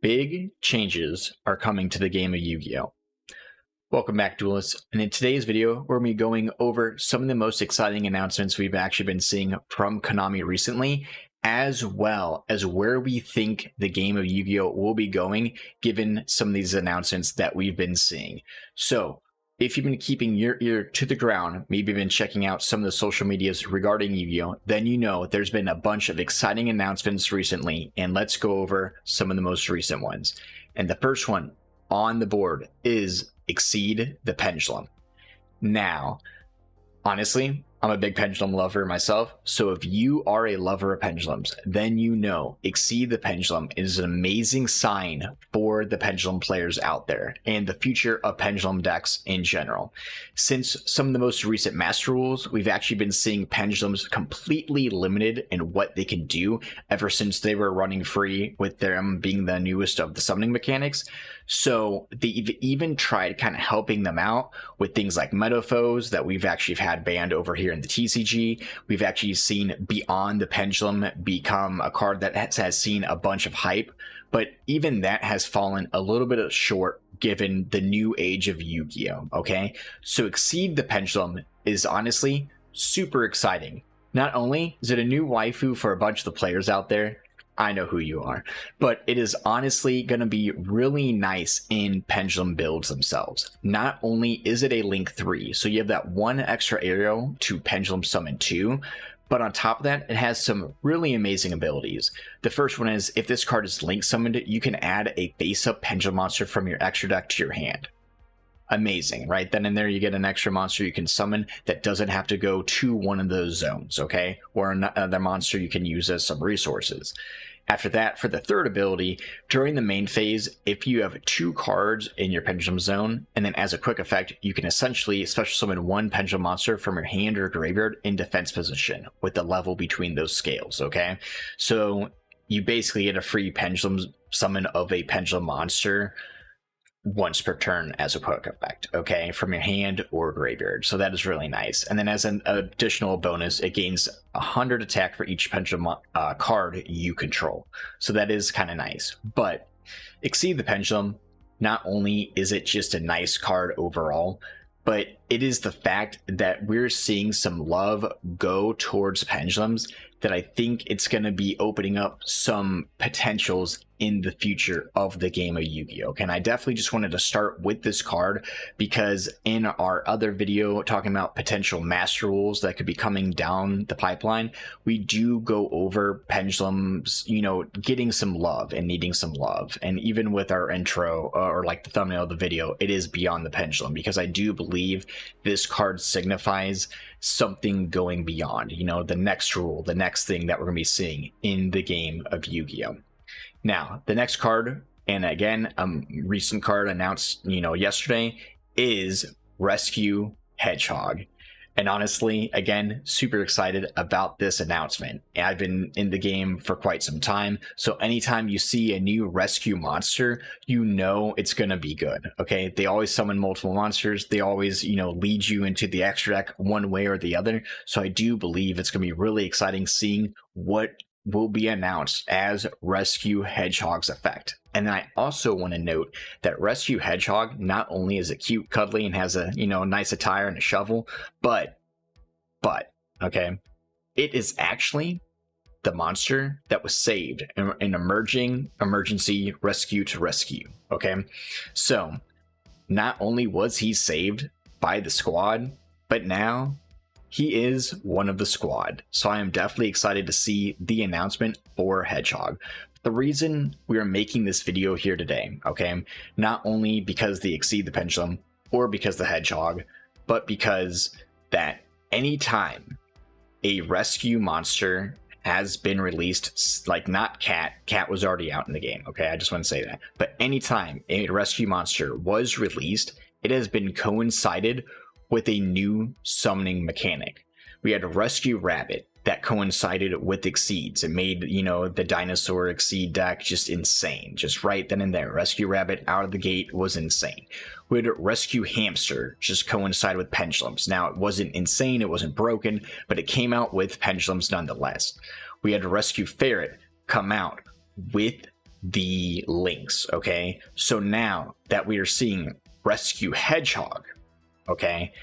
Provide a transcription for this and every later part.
big changes are coming to the game of Yu-Gi-Oh! Welcome back, duelists, and in today's video we're going to be going over some of the most exciting announcements we've actually been seeing from Konami recently, as well as where we think the game of Yu-Gi-Oh! Will be going given some of these announcements that we've been seeing. So if you've been keeping your ear to the ground, maybe been checking out some of the social medias regarding Yu-Gi-Oh!, then you know there's been a bunch of exciting announcements recently, and let's go over some of the most recent ones. And the first one on the board is Exceed the Pendulum. Now, honestly, I'm a big pendulum lover myself, so if you are a lover of pendulums, then you know Exceed the Pendulum is an amazing sign for the pendulum players out there and the future of pendulum decks in general. Since some of the most recent Master Rules, we've actually been seeing pendulums completely limited in what they can do ever since they were running free, with them being the newest of the summoning mechanics. So they've even tried kind of helping them out with things like Metaphors that we've actually had banned over here in the TCG. We've actually seen Beyond the Pendulum become a card that has seen a bunch of hype, but even that has fallen a little bit short given the new age of Yu-Gi-Oh! Okay, so Exceed the Pendulum is honestly super exciting. Not only is it a new waifu for a bunch of the players out there, I know who you are, but it is honestly going to be really nice in pendulum builds themselves. Not only is it a Link 3, so you have that one extra arrow to pendulum summon 2, but on top of that, it has some really amazing abilities. The first one is, if this card is Link summoned, you can add a face-up pendulum monster from your extra deck to your hand. Amazing, right? Then in there you get an extra monster you can summon that doesn't have to go to one of those zones, okay? Or another monster you can use as some resources. After that, for the third ability, during the main phase, if you have 2 cards in your pendulum zone, and then as a quick effect, you can essentially special summon 1 pendulum monster from your hand or graveyard in defense position with the level between those scales, okay? So you basically get a free pendulum summon of a pendulum monster once per turn as a quick effect, okay, from your hand or graveyard. So that is really nice. And then as an additional bonus, it gains 100 attack for each pendulum card you control. So that is kind of nice. But Exceed the Pendulum, not only is it just a nice card overall, but it is the fact that we're seeing some love go towards pendulums that I think it's going to be opening up some potentials in the future of the game of Yu-Gi-Oh! And I definitely just wanted to start with this card because in our other video talking about potential Master Rules that could be coming down the pipeline, we do go over pendulums, you know, getting some love and needing some love. And even with our intro or like the thumbnail of the video, it is Beyond the Pendulum, because I do believe this card signifies something going beyond, you know, the next rule, the next thing that we're going to be seeing in the game of Yu-Gi-Oh! Now, the next card, and again, a recent card announced, you know, yesterday, is Rescue Hedgehog. And honestly, again, super excited about this announcement. I've been in the game for quite some time, so anytime you see a new rescue monster, you know it's going to be good, okay? They always summon multiple monsters. They always, you know, lead you into the extra deck one way or the other. So I do believe it's going to be really exciting seeing what will be announced as Rescue Hedgehog's effect. And then I also want to note that Rescue Hedgehog not only is it cute, cuddly, and has a, you know, nice attire and a shovel, but, okay, it is actually the monster that was saved in an emergency rescue to rescue, okay? So, not only was he saved by the squad, but now he is one of the squad. So I am definitely excited to see the announcement for Hedgehog. The reason we are making this video here today, okay, not only because the Exceed the Pendulum or because the Hedgehog, but because that anytime a rescue monster has been released, like not Cat was already out in the game, okay, I just want to say that, but anytime a rescue monster was released, it has been coincided with a new summoning mechanic. We had a Rescue Rabbit that coincided with Exceeds. It made, you know, the dinosaur Exceed deck just insane, just right then and there. Rescue Rabbit out of the gate was insane. We had a Rescue Hamster just coincide with pendulums. Now, it wasn't insane, it wasn't broken, but it came out with pendulums nonetheless. We had a Rescue Ferret come out with the links, okay? So now that we are seeing Rescue Hedgehog, okay,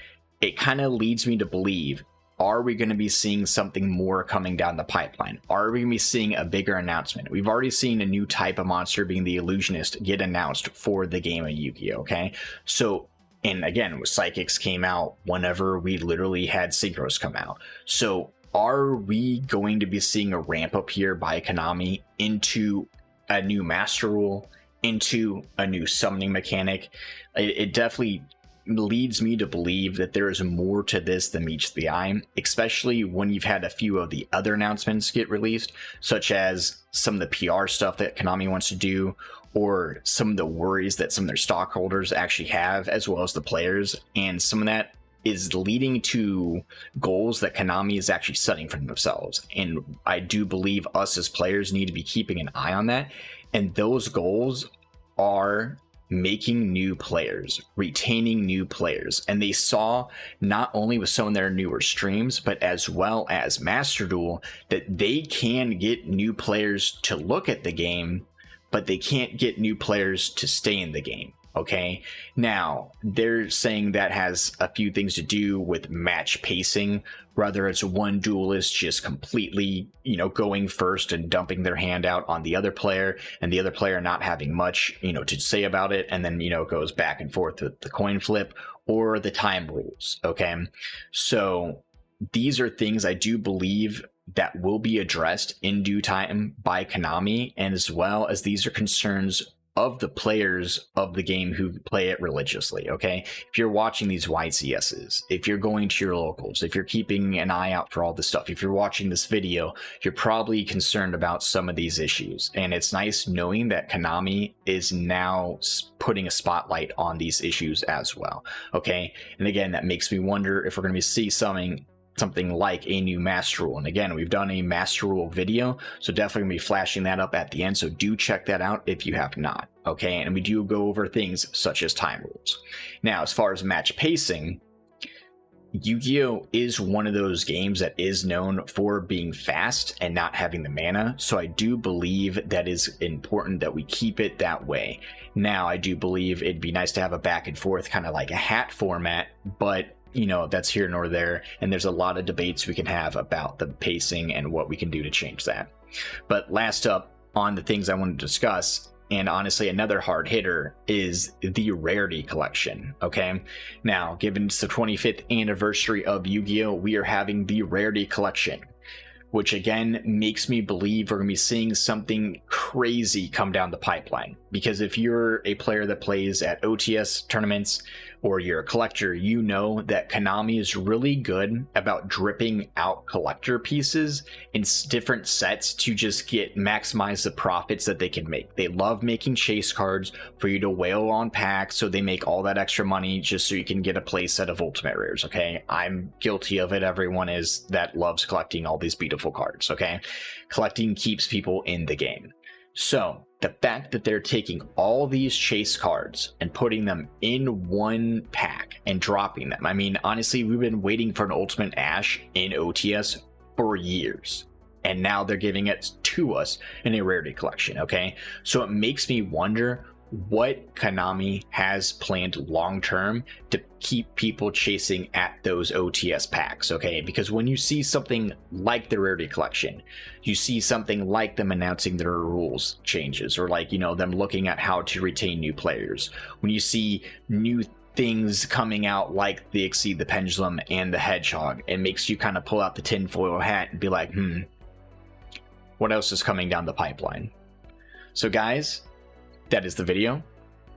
it kind of leads me to believe, are we going to be seeing something more coming down the pipeline? Are we going to be seeing a bigger announcement? We've already seen a new type of monster, being the illusionist, get announced for the game of Yu-Gi-Oh, okay? So, and again, Psychics came out whenever we literally had Synchros come out. So are we going to be seeing a ramp up here by Konami into a new master rule, into a new summoning mechanic? It definitely leads me to believe that there is more to this than meets the eye, especially when you've had a few of the other announcements get released, such as some of the PR stuff that Konami wants to do, or some of the worries that some of their stockholders actually have, as well as the players. And some of that is leading to goals that Konami is actually setting for themselves. And I do believe us as players need to be keeping an eye on that. And those goals are making new players, retaining new players. And they saw, not only with some of their newer streams, but as well as Master Duel, that they can get new players to look at the game, but they can't get new players to stay in the game. Okay, now they're saying that has a few things to do with match pacing, whether it's one duelist just completely, going first and dumping their hand out on the other player, and the other player not having much, to say about it, and then, it goes back and forth with the coin flip, or the time rules. Okay, so these are things I do believe that will be addressed in due time by Konami, and as well as these are concerns of the players of the game who play it religiously. Okay, if you're watching these YCSs, if you're going to your locals, if you're keeping an eye out for all this stuff, if you're watching this video, you're probably concerned about some of these issues. And it's nice knowing that Konami is now putting a spotlight on these issues as well. Okay, and again, that makes me wonder if we're going to see something like a new master rule. And again, we've done a master rule video, so definitely gonna be flashing that up at the end, so do check that out if you have not. Okay, and we do go over things such as time rules. Now, as far as match pacing, Yu-Gi-Oh is one of those games that is known for being fast and not having the mana, so I do believe that is important that we keep it that way. Now, I do believe it'd be nice to have a back and forth, kind of like a hat format, but that's here nor there, and there's a lot of debates we can have about the pacing and what we can do to change that. But last up on the things I want to discuss, and honestly another hard hitter, is the Rarity Collection. Okay, now given it's the 25th anniversary of Yu-Gi-Oh, we are having the Rarity Collection, which again makes me believe we're going to be seeing something crazy come down the pipeline. Because if you're a player that plays at OTS tournaments, or you're a collector, you know that Konami is really good about dripping out collector pieces in different sets to just maximize the profits that they can make. They love making chase cards for you to whale on packs, so they make all that extra money just so you can get a play set of ultimate rares. Okay, I'm guilty of it. Everyone is that loves collecting all these beautiful cards. Okay, collecting keeps people in the game. So the fact that they're taking all these chase cards and putting them in one pack and dropping them, I mean, honestly, we've been waiting for an Ultimate Ash in OTS for years, and now they're giving it to us in a Rarity Collection. Okay, so it makes me wonder what Konami has planned long term to keep people chasing at those OTS packs. Okay, because when you see something like the Rarity Collection, you see something like them announcing their rules changes, or like, them looking at how to retain new players. When you see new things coming out like the Exceed the Pendulum and the Hedgehog, it makes you kind of pull out the tinfoil hat and be like, what else is coming down the pipeline? So guys, that is the video.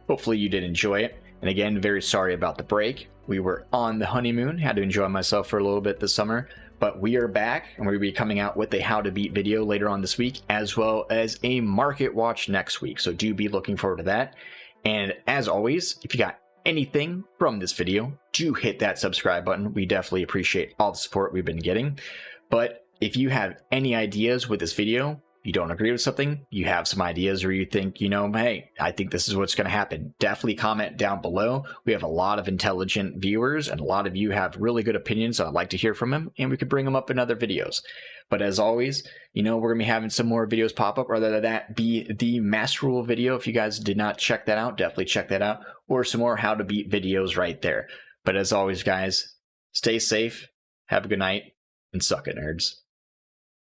Hopefully you did enjoy it. And again, very sorry about the break. We were on the honeymoon, had to enjoy myself for a little bit this summer, but we are back, and we'll be coming out with a how to beat video later on this week, as well as a market watch next week. So do be looking forward to that. And as always, if you got anything from this video, do hit that subscribe button. We definitely appreciate all the support we've been getting. But if you have any ideas with this video, you don't agree with something, you have some ideas, or you think, hey, I think this is what's going to happen, definitely comment down below. We have a lot of intelligent viewers, and a lot of you have really good opinions. So I'd like to hear from them, and we could bring them up in other videos. But as always, we're going to be having some more videos pop up, rather than that be the Master Rule video. If you guys did not check that out, definitely check that out, or some more how to beat videos right there. But as always, guys, stay safe, have a good night, and suck it, nerds.